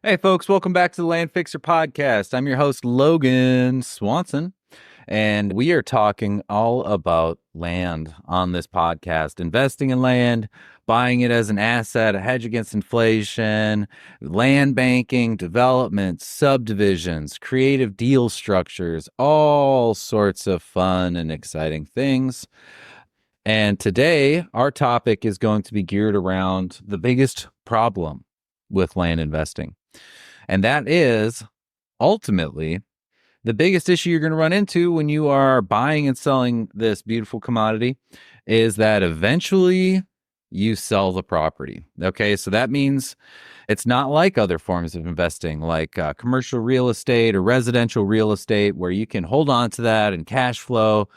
Hey, folks, welcome back to the Land Fixer podcast. I'm your host, Logan Swanson, and we are talking all about land on this podcast, investing in land, buying it as an asset, a hedge against inflation, land banking, development, subdivisions, creative deal structures, all sorts of fun and exciting things. And today, our topic is going to be geared around the biggest problem with land investing. And that is ultimately the biggest issue you're going to run into when you are buying and selling this beautiful commodity is that eventually you sell the property. Okay. So that means it's not like other forms of investing, like commercial real estate or residential real estate, where you can hold on to that and cash flow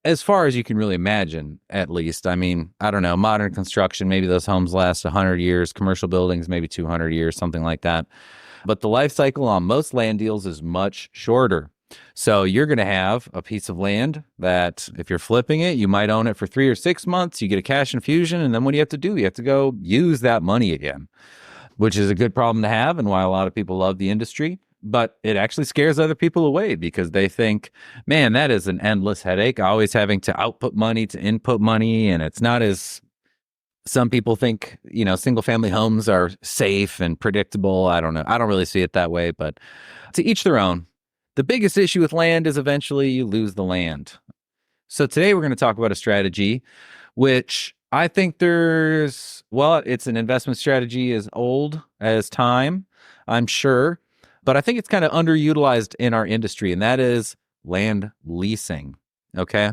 as far as you can really imagine, at least. I mean, I don't know, modern construction, maybe those homes last 100 years, commercial buildings, maybe 200 years, something like that. But the life cycle on most land deals is much shorter. So you're going to have a piece of land that if you're flipping it, you might own it for 3 or 6 months. You get a cash infusion. And then what do you have to do? You have to go use that money again, which is a good problem to have and why a lot of people love the industry. But it actually scares other people away because they think, man, that is an endless headache, always having to output money to input money. And it's not as some people think, single family homes are safe and predictable. I don't know. I don't really see it that way, but to each their own. The biggest issue with land is eventually you lose the land. So today we're going to talk about a strategy, which I think it's an investment strategy as old as time, I'm sure, but I think it's kind of underutilized in our industry, and that is land leasing. Okay.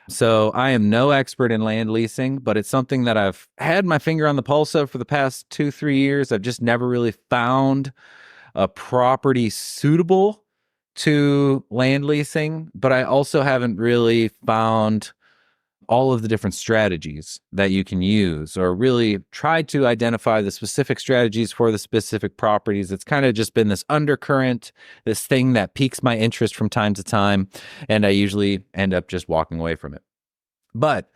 So I am no expert in land leasing, but it's something that I've had my finger on the pulse of for the past 2, 3 years. I've just never really found a property suitable to land leasing, but I also haven't really found all of the different strategies that you can use or really tried to identify the specific strategies for the specific properties. It's kind of just been this undercurrent, this thing that piques my interest from time to time, and I usually end up just walking away from it. But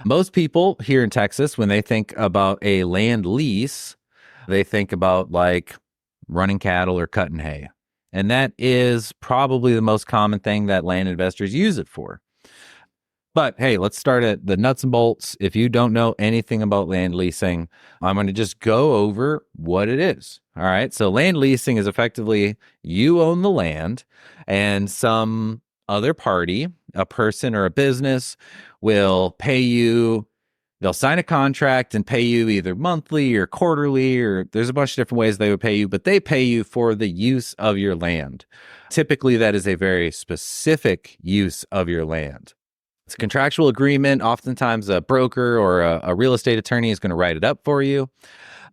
most people here in Texas, when they think about a land lease, they think about like running cattle or cutting hay. And that is probably the most common thing that land investors use it for. But hey, let's start at the nuts and bolts. If you don't know anything about land leasing, I'm going to just go over what it is. All right. So land leasing is effectively you own the land and some other party, a person or a business, will pay you. They'll sign a contract and pay you either monthly or quarterly, or there's a bunch of different ways they would pay you, but they pay you for the use of your land. Typically, that is a very specific use of your land. It's a contractual agreement. Oftentimes, a broker or a real estate attorney is going to write it up for you.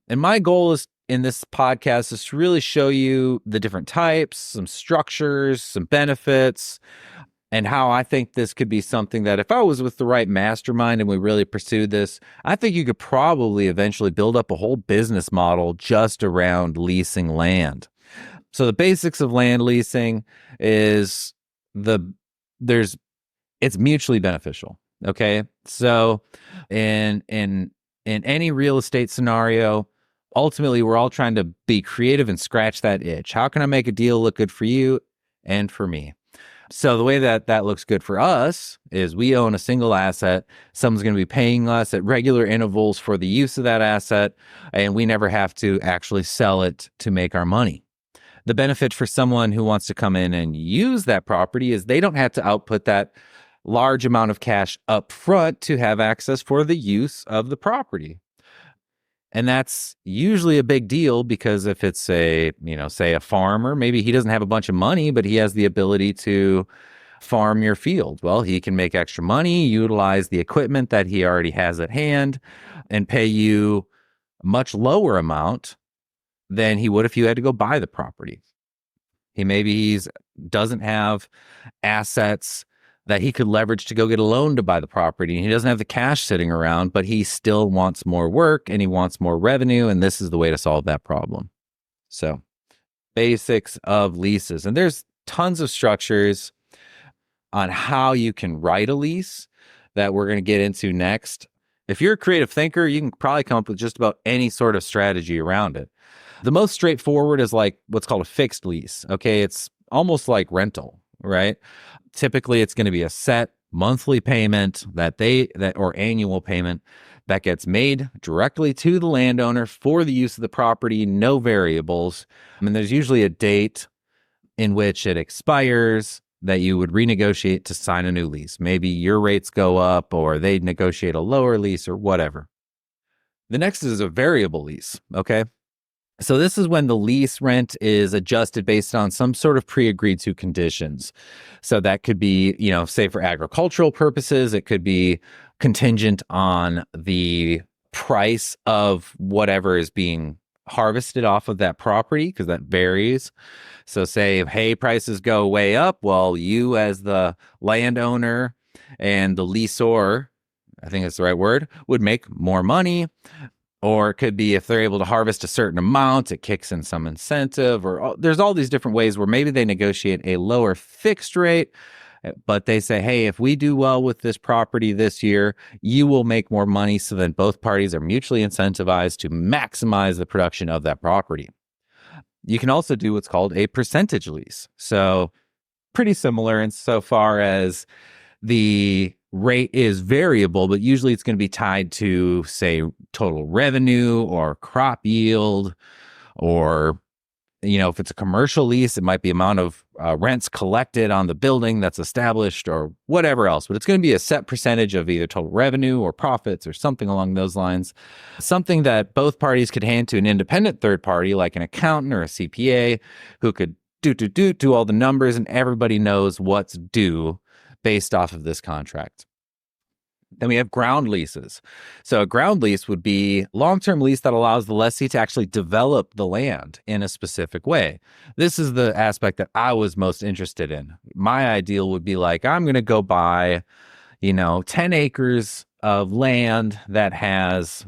And my goal is in this podcast is to really show you the different types, some structures, some benefits, and how I think this could be something that if I was with the right mastermind and we really pursued this, I think you could probably eventually build up a whole business model just around leasing land. So the basics of land leasing is it's mutually beneficial. Okay. So in any real estate scenario, ultimately we're all trying to be creative and scratch that itch. How can I make a deal look good for you and for me? So the way that looks good for us is we own a single asset. Someone's going to be paying us at regular intervals for the use of that asset, and we never have to actually sell it to make our money. The benefit for someone who wants to come in and use that property is they don't have to output that large amount of cash up front to have access for the use of the property. And that's usually a big deal because if it's say a farmer, maybe he doesn't have a bunch of money, but he has the ability to farm your field. Well, he can make extra money, utilize the equipment that he already has at hand, and pay you a much lower amount than he would if you had to go buy the property. He doesn't have assets that he could leverage to go get a loan to buy the property. And he doesn't have the cash sitting around, but he still wants more work and he wants more revenue. And this is the way to solve that problem. So basics of leases. And there's tons of structures on how you can write a lease that we're going to get into next. If you're a creative thinker, you can probably come up with just about any sort of strategy around it. The most straightforward is like what's called a fixed lease. Okay. It's almost like rental, right? Typically it's going to be a set monthly payment or annual payment that gets made directly to the landowner for the use of the property, no variables. I mean, there's usually a date in which it expires that you would renegotiate to sign a new lease. Maybe your rates go up or they negotiate a lower lease or whatever. The next is a variable lease. Okay. So this is when the lease rent is adjusted based on some sort of pre-agreed to conditions. So that could be, say for agricultural purposes, it could be contingent on the price of whatever is being harvested off of that property, because that varies. So say if hay prices go way up, well, you as the landowner and the leaseor, I think that's the right word, would make more money. Or it could be if they're able to harvest a certain amount, it kicks in some incentive, or there's all these different ways where maybe they negotiate a lower fixed rate, but they say, hey, if we do well with this property this year, you will make more money. So then both parties are mutually incentivized to maximize the production of that property. You can also do what's called a percentage lease. So pretty similar insofar as the rate is variable, but usually it's going to be tied to, say, total revenue or crop yield, or, if it's a commercial lease, it might be amount of rents collected on the building that's established or whatever else. But it's going to be a set percentage of either total revenue or profits or something along those lines. Something that both parties could hand to an independent third party, like an accountant or a CPA, who could do all the numbers, and everybody knows what's due based off of this contract. Then we have ground leases. So a ground lease would be long-term lease that allows the lessee to actually develop the land in a specific way. This is the aspect that I was most interested in. My ideal would be like, I'm going to go buy, 10 acres of land that has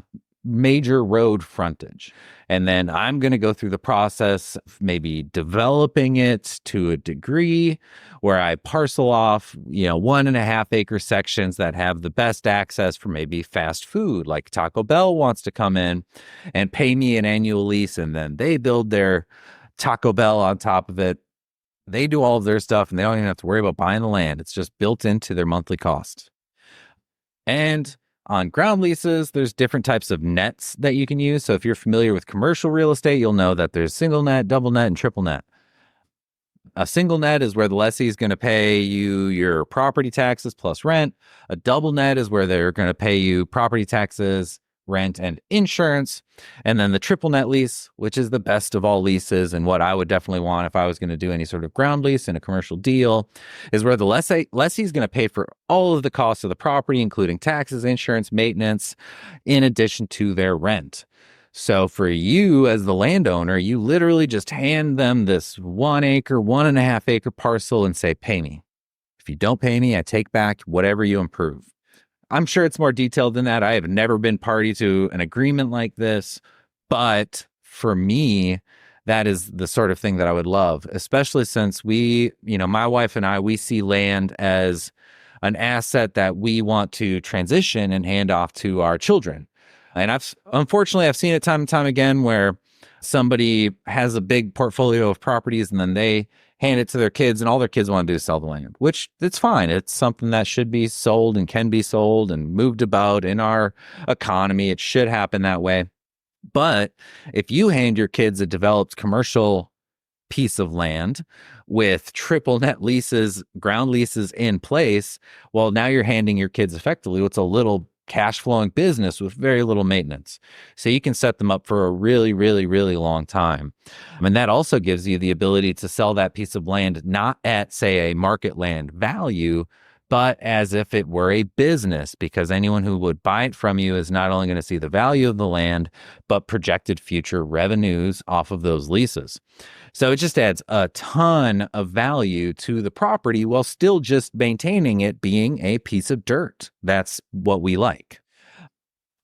major road frontage. And then I'm going to go through the process of maybe developing it to a degree where I parcel off, 1.5 acre sections that have the best access for maybe fast food, like Taco Bell wants to come in and pay me an annual lease. And then they build their Taco Bell on top of it. They do all of their stuff and they don't even have to worry about buying the land. It's just built into their monthly cost. And on ground leases, there's different types of nets that you can use. So if you're familiar with commercial real estate, you'll know that there's single net, double net, and triple net. A single net is where the lessee is going to pay you your property taxes plus rent. A double net is where they're going to pay you property taxes, rent, and insurance. And then the triple net lease, which is the best of all leases and what I would definitely want if I was going to do any sort of ground lease in a commercial deal, is where the lessee is going to pay for all of the costs of the property, including taxes, insurance, maintenance, in addition to their rent. So for you as the landowner, you literally just hand them this 1 acre, 1.5 acre parcel and say, pay me. If you don't pay me, I take back whatever you improve. I'm sure it's more detailed than that. I have never been party to an agreement like this, but for me, that is the sort of thing that I would love, especially since my wife and I, we see land as an asset that we want to transition and hand off to our children. And unfortunately, I've seen it time and time again where somebody has a big portfolio of properties and then they hand it to their kids and all their kids want to do is sell the land, which it's fine. It's something that should be sold and can be sold and moved about in our economy. It should happen that way. But if you hand your kids a developed commercial piece of land with triple net leases, ground leases in place, well, now you're handing your kids effectively what's a little cash flowing business with very little maintenance. So you can set them up for a really, really, really long time. And that also gives you the ability to sell that piece of land, not at, say, a market land value, but as if it were a business, because anyone who would buy it from you is not only going to see the value of the land, but projected future revenues off of those leases. So it just adds a ton of value to the property while still just maintaining it being a piece of dirt. That's what we like.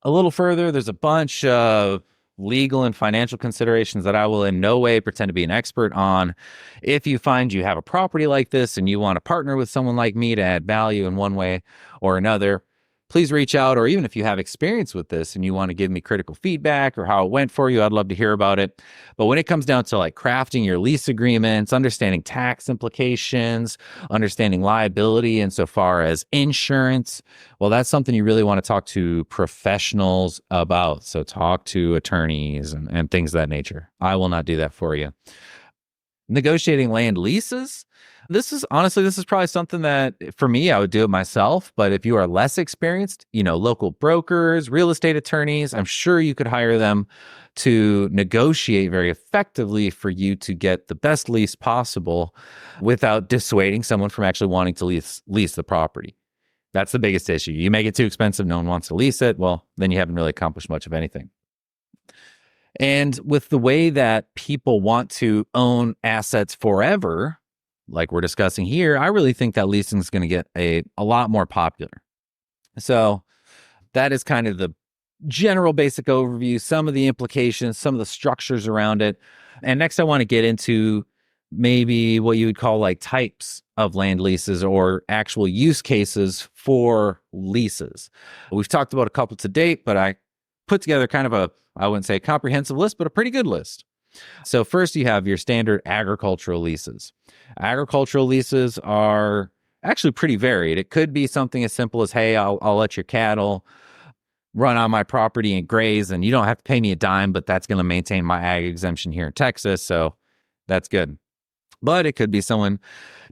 A little further, there's a bunch of legal and financial considerations that I will in no way pretend to be an expert on. If you find you have a property like this and you want to partner with someone like me to add value in one way or another, please reach out. Or even if you have experience with this and you want to give me critical feedback or how it went for you, I'd love to hear about it. But when it comes down to like crafting your lease agreements, understanding tax implications, understanding liability insofar as insurance, well, that's something you really want to talk to professionals about. So talk to attorneys and things of that nature. I will not do that for you. Negotiating land leases. This is probably something that for me, I would do it myself. But if you are less experienced, local brokers, real estate attorneys, I'm sure you could hire them to negotiate very effectively for you to get the best lease possible without dissuading someone from actually wanting to lease the property. That's the biggest issue. You make it too expensive, no one wants to lease it. Well, then you haven't really accomplished much of anything. And with the way that people want to own assets forever, like we're discussing here, I really think that leasing is going to get a lot more popular. So that is kind of the general basic overview, some of the implications, some of the structures around it. And next I want to get into maybe what you would call like types of land leases or actual use cases for leases. We've talked about a couple to date, but I put together kind of I wouldn't say a comprehensive list, but a pretty good list. So first you have your standard agricultural leases. Agricultural leases are actually pretty varied. It could be something as simple as, hey, I'll let your cattle run on my property and graze, and you don't have to pay me a dime, but that's going to maintain my ag exemption here in Texas. So that's good. But it could be someone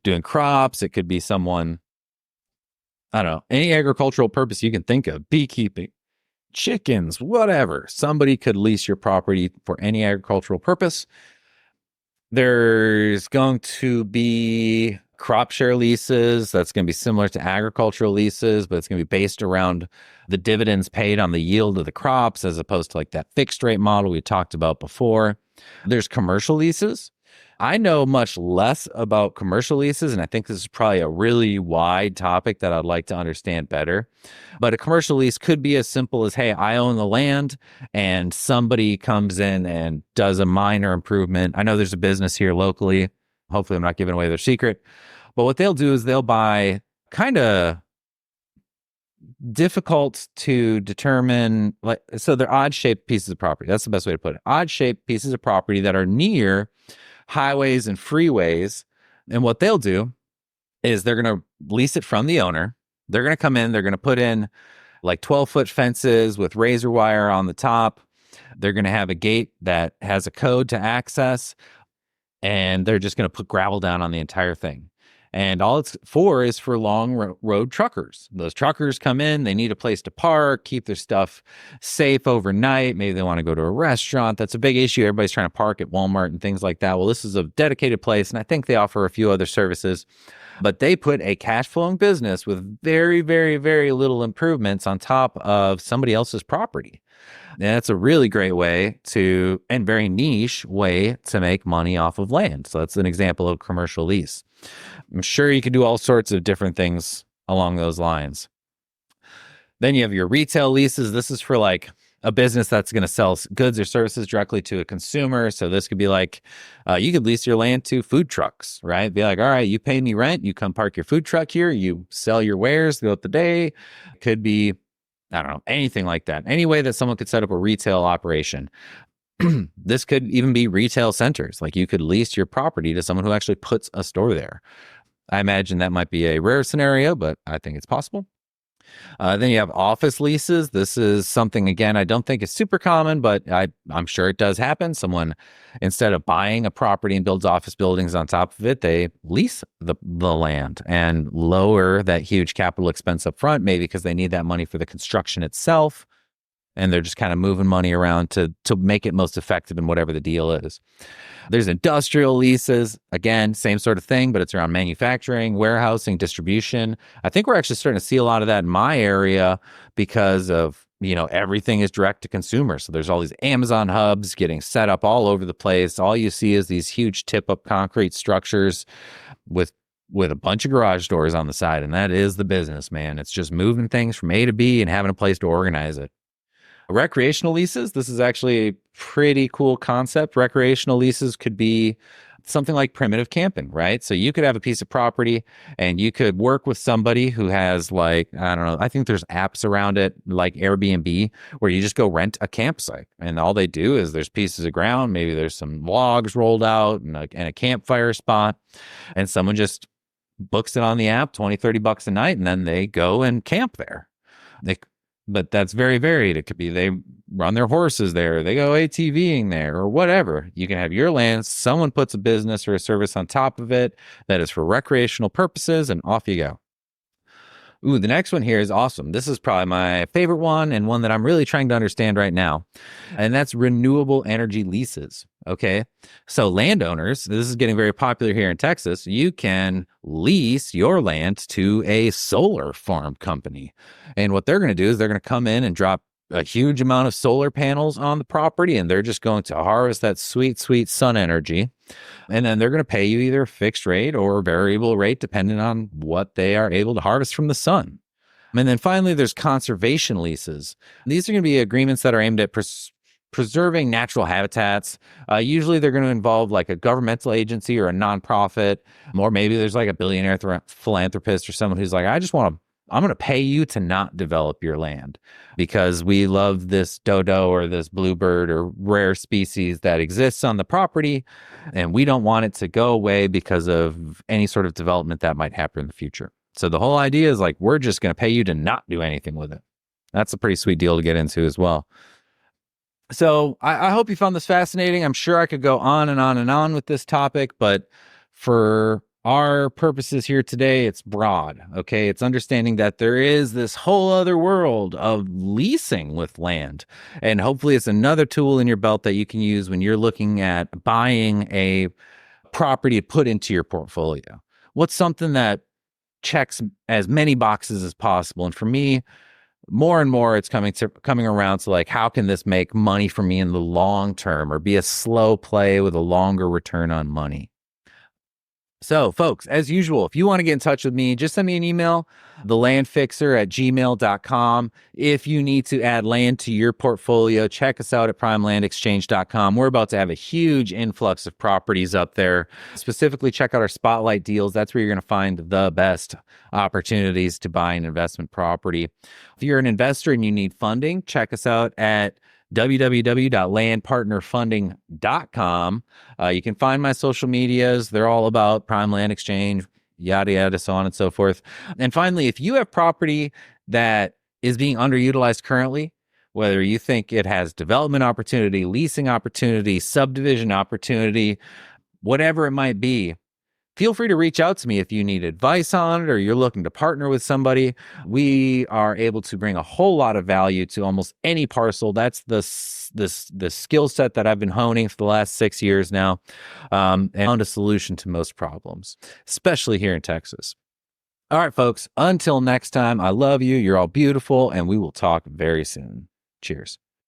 doing crops. It could be someone, I don't know, any agricultural purpose you can think of, beekeeping, chickens, whatever. Somebody could lease your property for any agricultural purpose. There's going to be crop share leases. That's going to be similar to agricultural leases, but it's going to be based around the dividends paid on the yield of the crops as opposed to like that fixed rate model we talked about before. There's commercial leases. I know much less about commercial leases, and I think this is probably a really wide topic that I'd like to understand better. But a commercial lease could be as simple as, hey, I own the land and somebody comes in and does a minor improvement. I know there's a business here locally. Hopefully I'm not giving away their secret. But what they'll do is they'll buy kind of difficult to determine, so they're odd shaped pieces of property. That's the best way to put it. Odd shaped pieces of property that are near highways and freeways. And what they'll do is they're going to lease it from the owner. They're going to come in, they're going to put in like 12-foot fences with razor wire on the top. They're going to have a gate that has a code to access, and they're just going to put gravel down on the entire thing. And all it's for is for long road truckers. Those truckers come in, they need a place to park, keep their stuff safe overnight. Maybe they want to go to a restaurant. That's a big issue. Everybody's trying to park at Walmart and things like that. Well, this is a dedicated place, and I think they offer a few other services. But they put a cash flowing business with very, very, very little improvements on top of somebody else's property. And that's a really great way and very niche way to make money off of land. So that's an example of commercial lease. I'm sure you can do all sorts of different things along those lines. Then you have your retail leases. This is for like a business that's going to sell goods or services directly to a consumer. So this could be like, you could lease your land to food trucks, right? Be like, all right, you pay me rent. You come park your food truck here. You sell your wares throughout the day. It could be, I don't know, anything like that. Any way that someone could set up a retail operation. This could even be retail centers. Like you could lease your property to someone who actually puts a store there. I imagine that might be a rare scenario, but I think it's possible. Then you have office leases. This is something, again, I don't think is super common, but I'm sure it does happen. Someone, instead of buying a property and builds office buildings on top of it, they lease the land and lower that huge capital expense up front, maybe because they need that money for the construction itself. And they're just kind of moving money around to make it most effective in whatever the deal is. There's industrial leases. Again, same sort of thing, but it's around manufacturing, warehousing, distribution. I think we're actually starting to see a lot of that in my area because of, everything is direct to consumer. So there's all these Amazon hubs getting set up all over the place. All you see is these huge tip-up concrete structures with a bunch of garage doors on the side. And that is the business, man. It's just moving things from A to B and having a place to organize it. Recreational leases. This is actually a pretty cool concept. Recreational leases could be something like primitive camping, right? So you could have a piece of property and you could work with somebody who has like, I don't know, I think there's apps around it like Airbnb where you just go rent a campsite and all they do is there's pieces of ground, maybe there's some logs rolled out and a campfire spot, and someone just books it on the app, 20, $30 a night, and then they go and camp there. They, but that's very varied. It could be they run their horses there, they go ATVing there, or whatever. You can have your land, someone puts a business or a service on top of it that is for recreational purposes, and off you go. Ooh, the next one here is awesome. This is probably my favorite one and one that I'm really trying to understand right now. And that's renewable energy leases. Okay. So landowners, this is getting very popular here in Texas. You can lease your land to a solar farm company. And what they're going to do is they're going to come in and drop a huge amount of solar panels on the property, and they're just going to harvest that sweet, sweet sun energy. And then they're going to pay you either a fixed rate or variable rate, depending on what they are able to harvest from the sun. And then finally, there's conservation leases. These are going to be agreements that are aimed at preserving natural habitats. Usually they're going to involve like a governmental agency or a nonprofit, or maybe there's like a billionaire philanthropist or someone who's like, I'm going to pay you to not develop your land because we love this dodo or this bluebird or rare species that exists on the property, and we don't want it to go away because of any sort of development that might happen in the future. So the whole idea is like, we're just going to pay you to not do anything with it. That's a pretty sweet deal to get into as well. So I hope you found this fascinating. I'm sure I could go on and on and on with this topic, but for our purposes here today, it's broad, okay? It's understanding that there is this whole other world of leasing with land. And hopefully it's another tool in your belt that you can use when you're looking at buying a property to put into your portfolio. What's something that checks as many boxes as possible? And for me, more and more it's coming around to like, how can this make money for me in the long term or be a slow play with a longer return on money? So, folks, as usual, if you want to get in touch with me, just send me an email, thelandfixer@gmail.com. If you need to add land to your portfolio, check us out at primelandexchange.com. We're about to have a huge influx of properties up there. Specifically, check out our spotlight deals. That's where you're going to find the best opportunities to buy an investment property. If you're an investor and you need funding, check us out at www.landpartnerfunding.com. You can find my social medias. They're all about Prime Land Exchange, yada, yada, so on and so forth. And finally, if you have property that is being underutilized currently, whether you think it has development opportunity, leasing opportunity, subdivision opportunity, whatever it might be, feel free to reach out to me if you need advice on it or you're looking to partner with somebody. We are able to bring a whole lot of value to almost any parcel. That's the skill set that I've been honing for the last 6 years now, and found a solution to most problems, especially here in Texas. All right, folks, until next time, I love you. You're all beautiful, and we will talk very soon. Cheers.